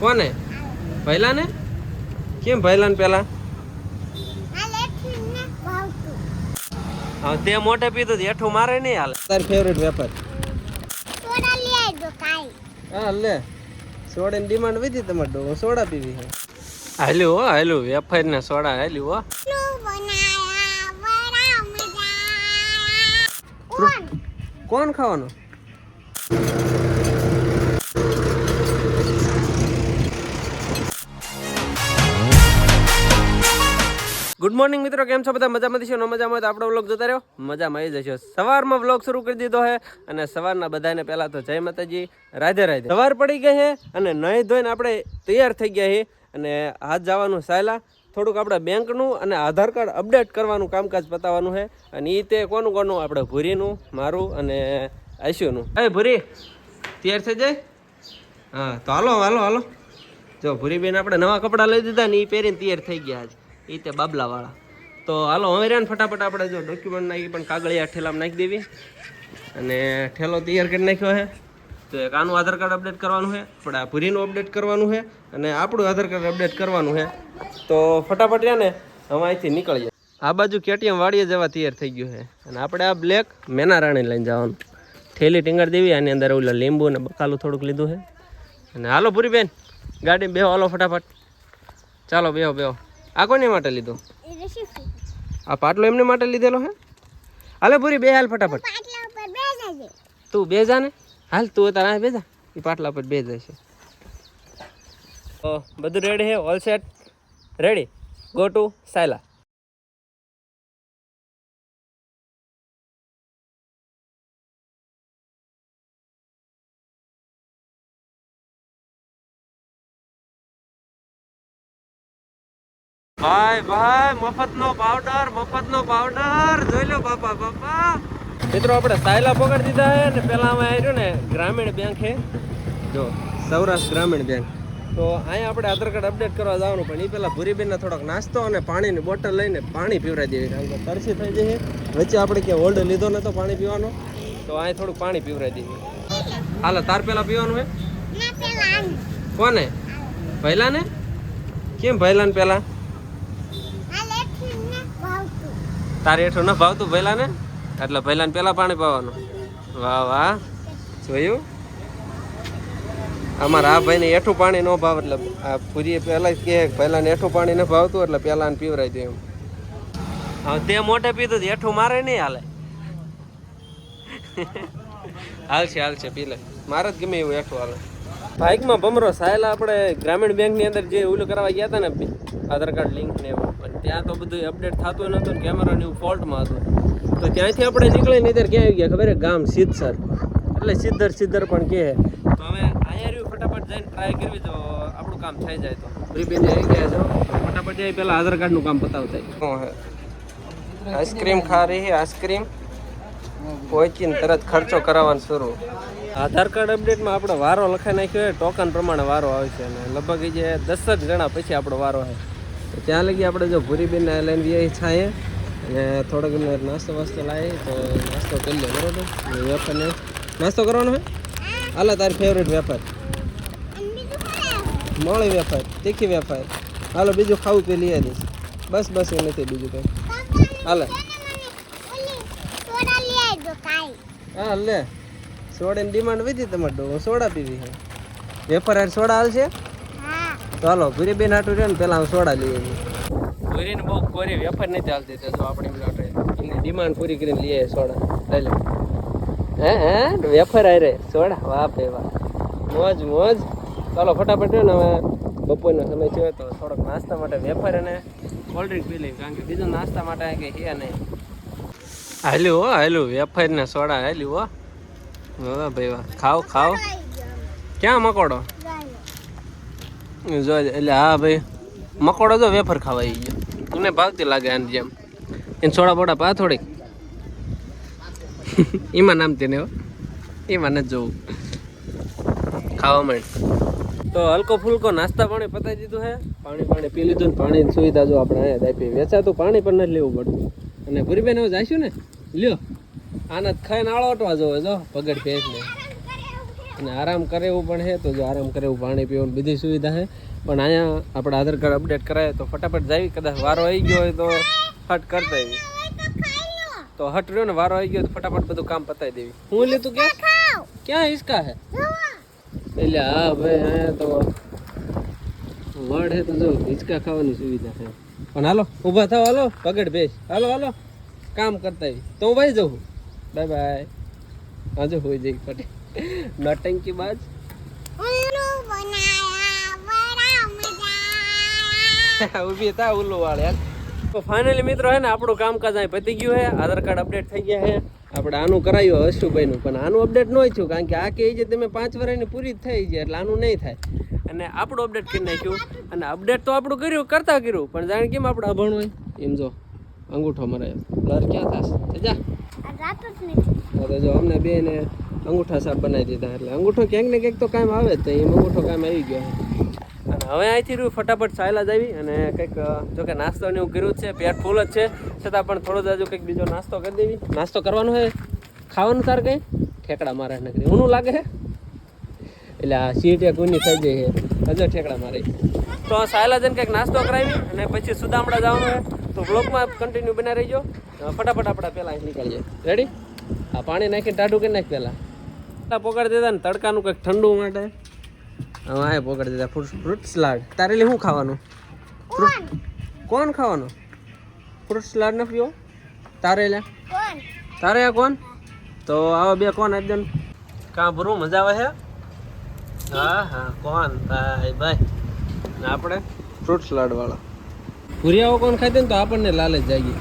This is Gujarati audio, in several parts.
કોને? ભૈલા ને? કેમ ભૈલા ને પેલા? હા તે મોટે પીધું એઠું મારે નહીં હાલે. તારી ફેવરેટ વેફર? સોડા લઈ આવજો કાઈ. હા લે. સોડાની ડિમાન્ડ વધી તમારે તો સોડા પીવી છે. હાલ્યું હો હાલ્યું વેફર ને સોડા હાલ્યું હો. કોણ ખાવાનું? ગુડ મોર્નિંગ મિત્રો, કેમ છો બધા? મજામાં છો? ન મજામાં હોય તો આપણો વ્લોગ જોતા રહ્યો, મજામાં આવી જશો. સવારમાં વ્લોગ શરૂ કરી દીધો છે અને સવારના બધાને પહેલા તો જય માતાજી, રાધે રાધે. સવાર પડી ગઈ છે અને નહીં ધોઈને આપણે તૈયાર થઈ ગયા છીએ અને હાથ જવાનું સાયલા. થોડુંક આપણે બેંકનું અને આધાર કાર્ડ અપડેટ કરવાનું કામકાજ પતાવવાનું છે અને એ તે કોનું આપણે ભૂરીનું, મારું અને આશુનું. એ ભૂરી તૈયાર થઈ જાય? હા તો હાલો હાલો હાલો. જો ભૂરીબેન આપણે નવા કપડાં લઈ દીધા ને એ પહેરીને તૈયાર થઈ ગયા છે એ તે બાબલાવાળા. તો હાલો હવે રહ્યા ને ફટાફટ આપણે જો ડોક્યુમેન્ટ નાખી પણ કાગળિયા ઠેલામાં નાખી દેવી અને ઠેલો તૈયાર કરી નાખ્યો છે. તો એક આનું આધાર કાર્ડ અપડેટ કરવાનું છે, આપણે આ ભૂરીનું અપડેટ કરવાનું છે અને આપણું આધાર કાર્ડ અપડેટ કરવાનું છે. તો ફટાફટ રહ્યા ને હવે અહીંથી નીકળીએ. આ બાજુ કેટીએમ વાડીએ જવા તૈયાર થઈ ગયું છે અને આપણે આ બ્લેક મેના રાણી લઈને જવાનું. થેલી ટીંગાડી દેવી, આની અંદર ઓલા લીંબુ ને બકાલું થોડુંક લીધું છે. અને હાલો ભૂરીબેન ગાડીમાં બેહો, હાલો ફટાફટ. ચાલો બેહો બેહો. આ કોને માટે લીધો? આ પાટલો એમને માટે લીધેલો હે? હાલે પૂરી બે હાલ ફટાફટ. તું બે જા ને, હાલ તું તારા બે જા, એ પાટલા પર બે જાય છે. તો બધું રેડી છે, all set, ready, go to Sayla. ભાઈ ભાઈ મફતનો પાવડર જોઈ લો બાપા બાપા. મિત્રો આપણે સાયલા પકડી દીધા છે ને પેલા અમે આવ્યું ને ગ્રામીણ બેંક છે, જો સૌરાષ્ટ્ર ગ્રામીણ બેંક. તો અહીંયા આપણે આધાર કાર્ડ અપડેટ કરવા જવાનું, પણ એ પેલા ભૂરીબેનને થોડોક નાસ્તો અને પાણીની બોટલ લઈને પાણી પીવડાવી દેવી, કારણ કે તરસી થઈ જશે. વચ્ચે આપણે ક્યાં હોલ્ડ લીધો નતો પાણી પીવાનો, તો અહીં થોડુંક પાણી પીવડાવી દેવી. હાલો તાર પેલા પીવાનું હે? કોને? ભૈલા ને? કેમ ભૈલા ને પેલા? તારે એઠું ન ભાવતું ભૈલા ને, એટલે ભૈલા ને પેલા પાણી પાવાનું. વાહ વાહ, જોયું? અમારા આ ભાઈને એઠું પાણી ન ભાવ, એટલે આ પૂરી પેલા કે ભૈલા ને એઠું પાણી ન ભાવતું એટલે પેલા ને પીવરાઈ દે એમ. હવે તે મોટે પીધું એઠું મારે નહીં હાલે. હાલશે પી લે, મારે જ ગમે એવું એઠું હાલે. બાઇકમાં ભમરો સાયલા આપણે ગ્રામીણ બેંકની અંદર જે ઓલું કરવા ગયા હતા ને આધાર કાર્ડ લિંક ને એવું, પણ ત્યાં તો બધું અપડેટ થતું નહોતું ને કેમેરાને એવું ફોલ્ટમાં હતું. તો ત્યાંથી આપણે નીકળીને ત્યારે ક્યાં આવી ગયા ખબર? ગામ સિદ્ધસર, એટલે સિદ્ધર પણ કહે. તો હવે અહીંયા રહ્યું, ફટાફટ જઈને ટ્રાય કરવી, તો આપણું કામ થઈ જાય. તો પ્રીપેડ આવી ગયા છો, ફટાફટ જાય પહેલાં આધાર કાર્ડનું કામ પતાવતા. શું હે? આઈસ્ક્રીમ ખા રહી હે, આઈસ્ક્રીમ પહોંચીને તરત ખર્ચો કરાવવાનો શરૂ. આધાર કાર્ડ અપડેટમાં આપણે વારો લખાઈ નાખ્યો હોય, ટોકન પ્રમાણે વારો આવે છે અને લગભગ જે 10 ગણા પછી આપણો વારો છે. તો ત્યાં લગી આપણે જો ભૂરીબેનને લઈને બી છાઈએ અને થોડોક નાસ્તો વાસ્તો લાવીએ, તો નાસ્તો કરી લે બરાબર. વેફરને નાસ્તો કરવાનો હોય. હાલો તારી ફેવરેટ વેફર? મોળી વેફર, તીખી વેફર. હાલો બીજું ખાવું પી લઈ દઈશ, બસ એ નથી બીજું કંઈ. હાલે હા લે, સોડાની ડિમાન્ડ વધી તમારે તો સોડા પીવી છે. વેફર હાર સોડા હાલશે? તો હાલો ભૂરીબેન હાટું રહ્યો ને પેલા હું સોડા લઈ આવી. ભૂરીને બહુ કોરી વેફર નથી ચાલતી, તો આપણે એની ડિમાન્ડ પૂરી કરીને લઈએ સોડા લઈ લે. હે વેફર હારે સોડા, વાહ ભાઈ વાહ, મોજ. ચાલો ફટાફટ રહ્યો ને, હવે બપોરનો સમય થયો તો થોડોક નાસ્તા માટે વેફર અને કોલ્ડ ડ્રિંક પી લઈએ, કારણ કે બીજું નાસ્તા માટે કંઈ છે નહીં. હાલ્યું વેફર ને સોડા હાલ્યું હો. વાહ ભાઈ વાહ, ખાવ. ક્યાં મકોડો? જો એટલે હા ભાઈ મકોડો જો વેફર ખાવા આવી ગયો, મને ભાવતી લાગે આની જેમ. એને સોડા બોડા પા થોડીક એમાં નામ તેને એમાં નથી જોવું, ખાવા માંડ. તો હલકો ફૂલકો નાસ્તા પાણી પતાવી દીધું છે, પાણી પી લીધું ને પાણીની સુવિધા જો આપણે અહીંયા આપી. વેચાતું પાણી પણ નથી લેવું પડતું. અને ભૂરીબેન હવે જઈશું ને, લ્યો આના ખાઈને આળો ઓટવા જોવે, જો પગડ ભેંસ ને અને આરામ કરે એવું પણ છે. તો જો આરામ કરે એવું પાણી પીવાનું બધી સુવિધા છે. પણ અહીંયા આપણે આધાર કાર્ડ અપડેટ કરાય તો ફટાફટ જાવી. કદાચ વારો આવી ગયો હોય તો હટ કરતા આવી. તો હટ રહ્યો ને વારો આવી ગયો તો ફટાફટ બધું કામ પતાવી દેવી. હું લેતું ક્યાં હિસકા હે એટલે હા ભાઈ અહીંયા તો વડ હે તો જો હિંચકા ખાવાની સુવિધા છે. પણ હાલો ઊભા થાવ, હાલો પગડ બેસ, હાલો હાલો કામ કરતા આવી. તો હું ભાઈ જઉં. Bye bye. આજે હોઈ જઈ પટે નટંકી બાજ. ઊભી થા ઉલ્લુ વાળે. તો ફાઇનલી મિત્રો હે ને આપણું કામકાજ અહીં પતી ગયું છે. આધાર કાર્ડ અપડેટ થઈ ગયા છે. આપણે આનું કરાવ્યું હર્ષુભાઈનું, પણ આનું અપડેટ ન થયું કારણ કે આ કહે છે તમે 5 વર્ષની પૂરી થઈ જાય એટલે આનું નહીં થાય. અને આપણું અપડેટ કરી નાખ્યું. અને અપડેટ તો આપણું કરતા કર્યું પણ જાણે કેમ આપણે અભણ હોય એમ. જો અંગૂઠો મરાયો, બ્લર ક્યાં થશે જા. તો જો અમને બે ને અંગૂઠા સાફ બનાવી દીધા એટલે અંગૂઠો ક્યાંક ને ક્યાંક તો કામ આવે જ. તો એમ અંગૂઠો કામ આવી ગયો. અને હવે અહીંથી રહ્યું ફટાફટ સાયલા જ આવી. અને કંઈક જો કે નાસ્તો ને એવું કર્યું જ છે. પેટ ફૂલ જ છે છતાં પણ થોડો જાજો કંઈક બીજો નાસ્તો કરી દેવી. નાસ્તો કરવાનો છે, ખાવાનું તાર કંઈ ઠેકડા મારે નકરી ઊનું લાગે છે એટલે આ સીટ એક ઊની થઈ જાય છે. હજો ઠેકડા મારે તો સાયલા જઈને કંઈક નાસ્તો કરાવી અને પછી સુદામડા જવાનું હોય. તો બ્લોગમાં કન્ટિન્યુ બના રહીજો. ફટાફટ આપણે પહેલાં નીકળીએ. રેડી? આ પાણી નાખીને ટાઢું કરી નાખ પહેલાં. પોકાડી દેતા ને તડકાનું કંઈક ઠંડુ માટે હવે આ પોકાડી દીધા. Fruit salad. તારેલી શું ખાવાનું? કોણ ખાવાનું? ફ્રૂટ સલાડ ન પીવો તારેલા? તારે આ કોણ? તો આવા બે કોણ એકદમ કાં ભરું મજા આવે છે. હા હા કોણ ભાઈ ભાઈ આપણે ફ્રૂટ સલાડ વાળા ભૂરિયાઓ કોણ ખાઈ દે ને તો આપણને લાલચ જાગી.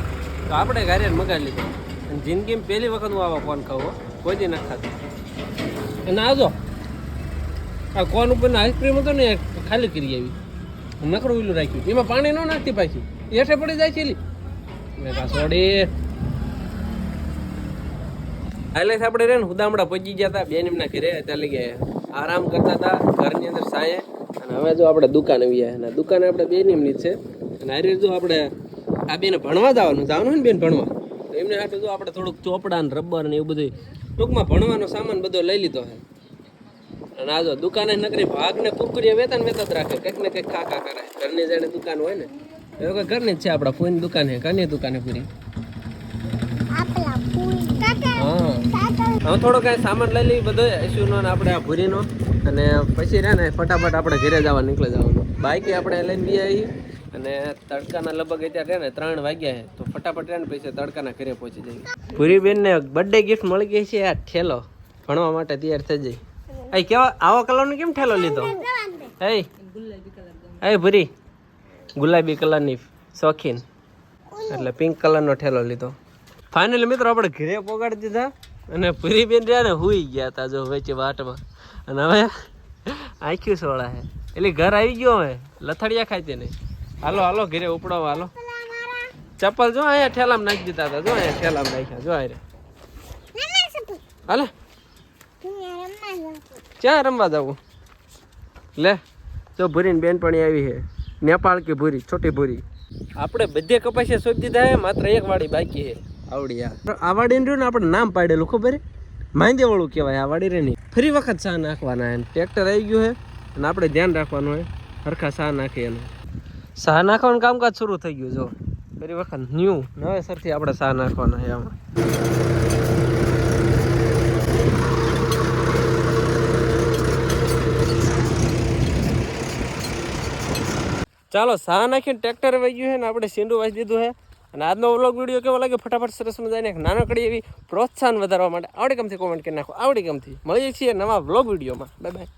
તો આપણે ઘરે મગાવી લીધો. અને જિંદગીમાં પહેલી વખત હું આવા કોણ ખાવો, કોઈ દી નથી ખાતો. અને આવજો આ કોન ઉપર આઈસ્ક્રીમ હતો ને ખાલી કરી આવી. નકરું ઓલું રાખ્યું એમાં પાણી ન નાખતી પાછી એઠે પડી જાય છે. મેં કા સોડી હાલે આપણે રે ને હુદામડા પહોંચી ગયા હતા. બેન એમના ઘરે ચાલી ગયા આરામ કરતા હતા ઘરની અંદર સાયે. અને હવે જો આપણે દુકાન આવી ગયા. અને દુકાન આપણે બેન એમની જ છે. અને આ જો આપણે આ બેને ભણવા જવાનું હોય ને બેન ભણવા તો એમને હાટું જો આપણે થોડુંક ચોપડા ને રબર ને એવું બધું ટૂંકમાં ભણવાનો સામાન બધો લઈ લીધો છે. અને આ જો દુકાને નકરી ભાગ ને કુરકુરિયા વેતા જ રાખે. કંઈક ને કંઈક ખા કરે. ઘરની જાણે દુકાન હોય ને એવું કંઈ ઘરની જ છે. આપણા ફોઈની દુકાન છે. ઘરની દુકાને પૂરી. હા હવે થોડો કાંઈ સામાન લઈ લઈએ બધો એસ્યુનો ને આપણે આ ભૂરીનો. અને પછી રહે ને ફટાફટ આપણે ઘરે જવા નીકળી જવાનું. બાઈકે આપણે લઈને બી આવી. અને તડકાના લગભગ અત્યારે ને 3 વાગ્યા છે. તો ફટાફટ રહે ને પછી તડકાના ઘરે પહોંચી જઈએ. ભૂરીબેનને બર્થડે ગિફ્ટ મળી ગઈ છે. આ ઠેલો ભણવા માટે તૈયાર થઈ જાય. અહીં કેવા આવા કલરનો કેમ ઠેલો લીધો? હે ભૂરી ગુલાબી કલરની શોખીન એટલે પિંક કલરનો ઠેલો લીધો. ફાઇનલી મિત્રો આપણે ઘરે પોગાડી દીધા. અને ભૂરીબેન રહ્યા ને હુઈ ગયા હતા જો વચ્ચે વાટમાં. અને હવે આંખ્યું સોળા છે એટલે ઘર આવી ગયો. હવે લથડિયા ખાય છે નહીં. હાલો હાલો ઘરે ઉપડાવો હાલો. ચપ્પલ જો અહીંયા ઠેલામાં નાખી દીધા હતા. જો અહીંયા ઠેલામાં નાખ્યા જો અરે હાલે ક્યાં રમવા જવું? લે જો ભૂરીને બેનપણી આવી છે. નેપાળ કે ભૂરી છોટી ભૂરી. આપણે બધે કપાસિયા સોંપી દીધા છે. માત્ર એક વાડી બાકી છે. આવડી આ વાડીને રહ્યું ને આપણે નામ પાડેલું ખબર હે? માંદે વાળું કહેવાય આ વાડી રે. નહીં ફરી વખત સા નાખવાના હે. ટ્રેક્ટર આવી ગયું છે અને આપણે ધ્યાન રાખવાનું હોય હરખા સા નાખીએ એનું. સા નાખવાનું કામકાજ શરૂ થઈ ગયું. જો ફરી વખત ન્યૂ નવેસરથી આપણે સા નાખવાના છે આમાં. ચાલો સા નાખીને ટ્રેક્ટર વહી ગયું છે ને આપણે સીંડું વાંચી દીધું છે. અને આજનો વ્લોગ વિડીયો કેવો લાગે ફટાફટ સરસ મજાને એક નાનકડી એવી પ્રોત્સાહન વધારવા માટે આવડી ગમથી કોમેન્ટ કરી નાખો. આવડી ગમથી મળીએ છીએ નવા વ્લોગ વિડીયોમાં. Bye bye.